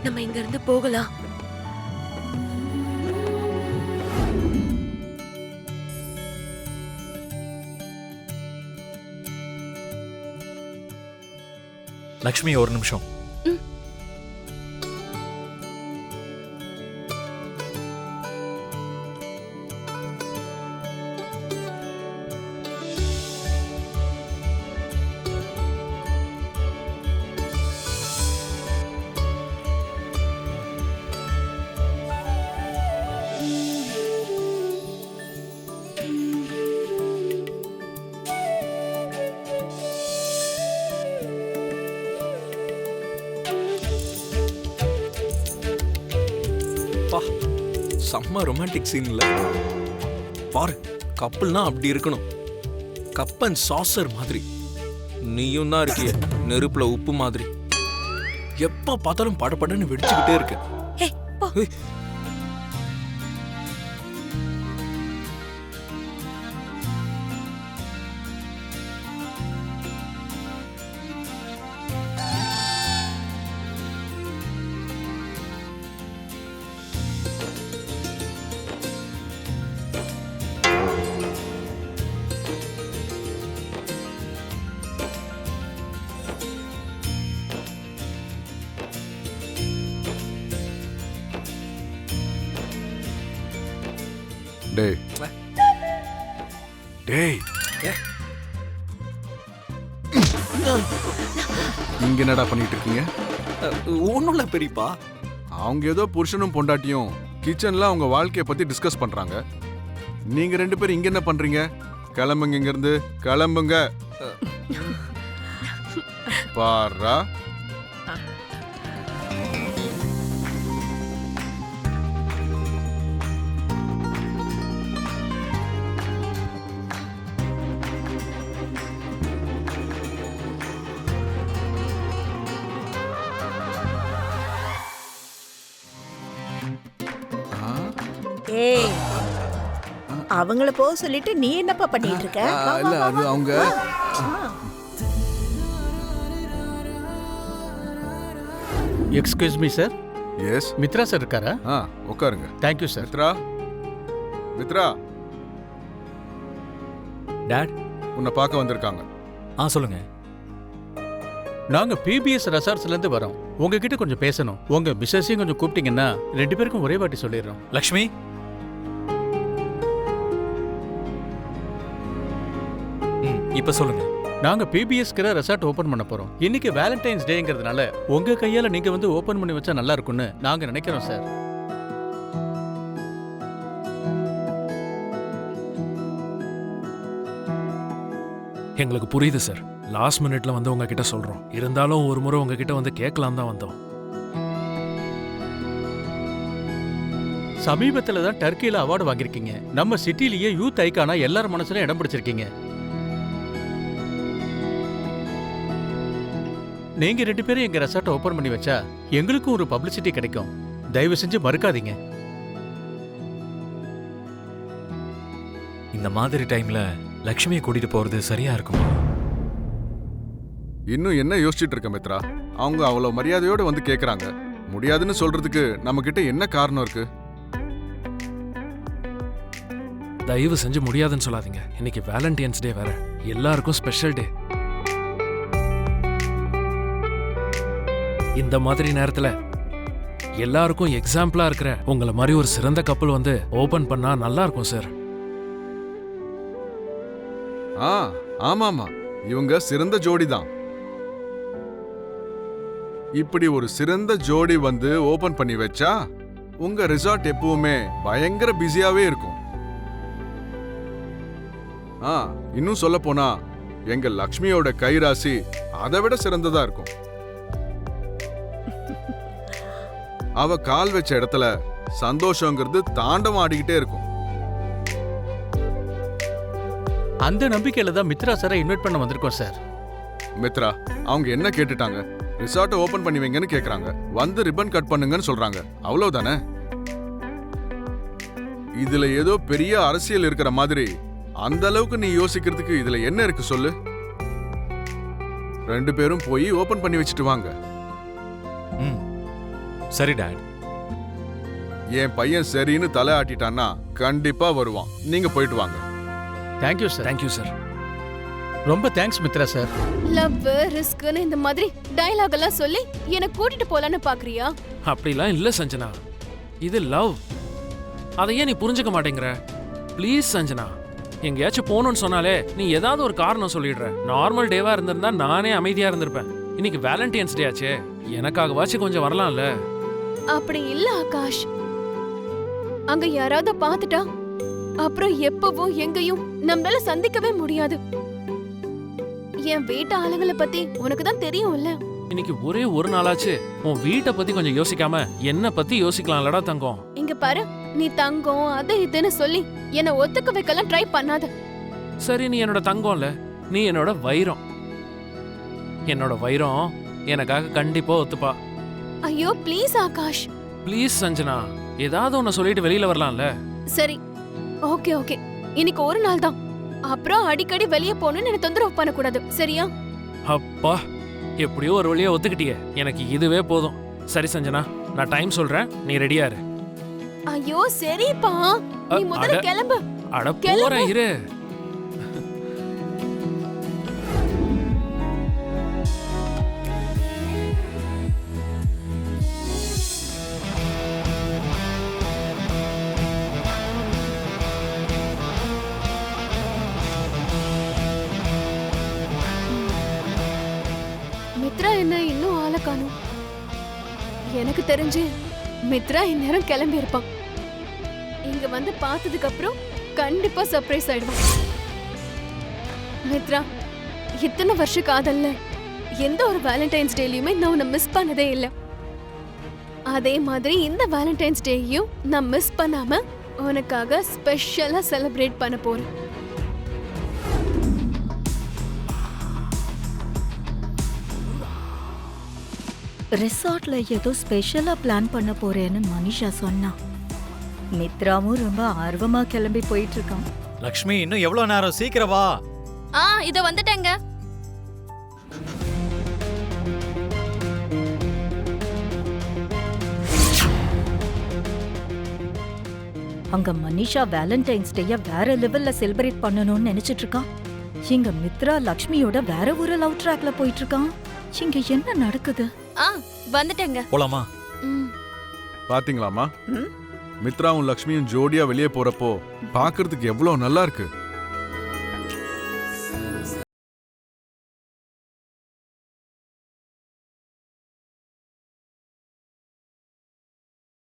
நம்ம இங்க இருந்து போகலாம். லக்ஷ்மி ஒரு நிமிஷம். செம்ம ரொமான்டிக் சீன்ல பாரு. கப்பல்னா அப்படி இருக்கணும். கப்பன் சாசர் மாதிரி. நீயும் தான் இருக்கிய நெருப்புல உப்பு மாதிரி. எப்ப பார்த்தாலும் படபடன்னு வெடிச்சுக்கிட்டே இருக்க. டேய் டேய் இங்க என்னடா பண்ணிட்டு இருக்கீங்க? ஒண்ணும் இல்ல பெரியப்பா. அவங்க ஏதோ புருஷனும் பொண்டாட்டியும் கிச்சன்ல அவங்க வாழ்க்கைய பத்தி டிஸ்கஸ் பண்றாங்க. நீங்க ரெண்டு பேரும் இங்க என்ன பண்றீங்க? கிளம்புங்க இங்க இருந்து, கிளம்புங்க. பாரா ஏய், அவங்கள போக சொல்லிட்டு நீ என்னப்பா பண்ணிட்டு இருக்க? இல்ல அது அவங்க excuse me sir. Yes Mitra sir இருக்காரா? உட்காருங்க. Thank you sir. மித்ரா மித்ரா டாட். உன்னை பார்க்க வந்திருக்காங்க. சொல்லுங்க. நாங்க பிபிஎஸ் ரெசார்ட்ஸ்ல இருந்து வரோம். உங்ககிட்ட கொஞ்சம் பேசணும். உங்க மிஸ்ஸஸையும் கொஞ்சம் கூப்பிட்டீங்கன்னா ரெண்டு பேருக்கும் ஒரே வாட்டி சொல்லிடுறோம். லக்ஷ்மி, இப்ப சொல்லுங்க. நாங்க பிபிஎஸ்க்கு ரெசார்ட் ஓபன் பண்ண போறோம். இன்னைக்கு வேலண்டைன்ஸ் டேங்கிறதுனால உங்க கையால நீங்க வந்து ஓபன் பண்ணி வச்சா நல்லா இருக்கும்னு நாங்க நினைக்கிறோம் சார். எங்களுக்கு புரியுது சார். லாஸ்ட் மினிட்ல வந்து உங்ககிட்ட சொல்றோம். இருந்தாலும் ஒரு முறை உங்ககிட்ட வந்து கேட்கலாம் தான் வந்தோம். சமீபத்துல தான் டர்க்கியில அவார்டு வாங்கியிருக்கீங்க. நம்ம சிட்டிலேயே யூத் ஐக்கானா எல்லார் மனசுலயும் இடம் பிடிச்சிருக்கீங்க. நீங்க ரெண்டு பேரும் எங்க ரெசார்ட்டை ஓபன் பண்ணி வச்சா எங்களுக்கும் ஒரு பப்ளிசிட்டி கிடைக்கும். தயவு செஞ்சு மறுக்காதீங்க. இந்த மாதிரி டைம்ல லக்ஷ்மியை கூட்டிட்டு போறது சரியா இருக்குமா? இன்னும் என்ன யோசிச்சுட்டு இருக்க மித்ரா? அவங்க அவ்வளவு மரியாதையோட வந்து கேக்குறாங்க. முடியாதுன்னு சொல்றதுக்கு நம்ம கிட்ட என்ன காரணம் இருக்கு? தயவு செஞ்சு முடியாதுன்னு சொல்லாதீங்க. இன்னைக்கு வேலண்டைன்ஸ் டே வேற. எல்லாருக்கும் ஸ்பெஷல் டே. இந்த மாதிரி நேரத்துல எல்லாருக்கும் எக்ஸாம்பிளா இருக்கிற உங்களை மாதிரி ஒரு சிறந்த கப்பல் வந்து ஓபன் பண்ணா நல்லா இருக்கும் சார். ஆமாமா, இவங்க சிறந்த ஜோடி தான். இப்படி ஒரு சிறந்த ஜோடி வந்து ஓபன் பண்ணி வச்சா உங்க ரிசார்ட் எப்பவுமே பயங்கர பிஸியாவே இருக்கும். இன்னும் சொல்ல போனா எங்க லக்ஷ்மியோட கைராசி அதை விட சிறந்ததா இருக்கும். அவ கால் வச்ச இடத்துல சந்தோஷங்கிறது தாண்டவம் ஆடிக்கிட்டே இருக்கும். அந்த நம்பிக்கையில தான் மித்ரா சாரை இன்வைட் பண்ண வந்திருக்கோம் சார். மித்ரா அவங்க என்ன கேட்டுட்டாங்க? ரிசார்ட்டை ஓபன் பண்ணி வைங்கன்னு கேக்குறாங்க. வந்து ரிப்பன் கட் பண்ணுங்கன்னு சொல்றாங்க. அவ்வளவுதானே? இதுல ஏதோ பெரிய அரசியல் இருக்கிற மாதிரி அந்த அளவுக்கு நீ யோசிக்கிறதுக்கு இதுல என்ன இருக்கு சொல்லு? ரெண்டு பேரும் போய் ஓபன் பண்ணி வச்சுட்டு வாங்க. சரி டாட். என் பையன் சரின்னு தலை ஆட்டிட்டான்னா கண்டிப்பா வருவான். நீங்க போயிட்டு வாங்க. Thank you sir. Thank you sir. ரொம்ப தேங்க்ஸ் மித்ரா சார். லவ் ரிஸ்க்னு இந்த மாதிரி டயலாக் எல்லாம் சொல்லி என்ன கூட்டிட்டு போலான்னு பாக்குறியா? அப்படிலாம் இல்ல சஞ்சனா, இது லவ். அதை ஏன் நீ புரிஞ்சுக்க மாட்டேங்கிற? ப்ளீஸ் சஞ்சனா, எங்கேயாச்சும் போகணும்னு சொன்னாலே நீ ஏதாவது ஒரு காரணம் சொல்லிடுற. நார்மல் டேவா இருந்திருந்தா நானே அமைதியா இருந்திருப்பேன். இன்னைக்கு வேலண்டைன்ஸ் டே ஆச்சே, எனக்காகவாச்சும் கொஞ்சம் வரலாம்ல. அப்படி இல்ல ஆகாஷ், அங்க யாராவது பாத்துட்டா அப்புறம் எப்பவும் எங்கேயும் நம்மளால சந்திக்கவே முடியாது. என் வீட்டு ஆளுங்களை பத்தி உனக்கு தான் தெரியும்ல. இன்னைக்கு ஒரே ஒரு நாளாச்சு உன் வீட்டை பத்தி கொஞ்சம் யோசிக்காம என்ன பத்தி யோசிக்கலாம்லடா தங்கம். இங்க பாரு, நீ தங்கம் அது இதுன்னு சொல்லி என்ன ஒத்துக்க வைக்கலாம் ட்ரை பண்ணாத. சரி, நீ என்னோட தங்கம்ல, நீ என்னோட வைரம். என்னோட வைரம் எனக்காக கண்டிப்பா ஒத்துப்பா. ஐயோ ப்ளீஸ் ஆகாஷ். ப்ளீஸ் சஞ்சனா, ஏதாவது ஒன்னு சொல்லிட்டு வெளியில வரலாம்ல. சரி, ஓகே ஓகே, இன்னைக்கு ஒரு நாள் தான். அப்புறம் அடிக்கடி வெளியே போகணும்னு என்ன தொந்தரவு பண்ணக்கூடாது, சரியா? அப்பா, எப்படியோ ஒரு வழியா ஒத்துக்கிட்டியே, எனக்கு இதுவே போதும். சரி சஞ்சனா, நான் டைம் சொல்றேன், நீ ரெடியா இரு. ஐயோ சரிப்பா, நீ முதல்ல கிளம்பு. அட போறேன், இரு. மித்ரா என்ன இன்னும் ஆளை காணோம். எனக்கு தெரிஞ்சு மித்ரா இந்நேரம் கிளம்பி இருப்பான். இங்க வந்து பார்த்ததுக்கு அப்புறம் கண்டிப்பா சர்ப்ரைஸ் ஆயிடுவான். மித்ரா, இத்தனை வருஷ காதல்ல எந்த ஒரு வேலண்டைன்ஸ் டேலையுமே நான் உன்னை மிஸ் பண்ணதே இல்லை. அதே மாதிரி இந்த வேலண்டைன்ஸ் டேயையும் நான் மிஸ் பண்ணாம உனக்காக ஸ்பெஷலா செலிப்ரேட் பண்ண போறேன். ரிசார்ட்ல ஏதோ ஸ்பெஷலா பிளான் பண்ண போறேன்னு மனிஷா சொன்னா. மித்ராவும் ரொம்ப ஆர்வமா கிளம்பி போயிட்டு இருக்கான். லக்ஷ்மி, இன்னும் எவ்வளவு நேரம்? சீக்கிரம் வா. இத வந்துட்டேங்க. அங்க மனிஷா வேலண்டைன்ஸ் டேய வேற லெவல்ல செலிப்ரேட் பண்ணணும்னு நினைச்சிட்டு இருக்கான். இங்க மித்ரா லக்ஷ்மியோட வேற ஒரு லவ் ட்ராக்ல போயிட்டு இருக்கான். இங்க என்ன நடக்குது? வந்துட்டேங்க. போலாமா? பாத்தீங்களாமா, ம்? மித்ராவும் லக்ஷ்மியும் ஜோடியா வெளியே போறப்போ பாக்குறதுக்கு எவ்வளவு நல்லா இருக்கு.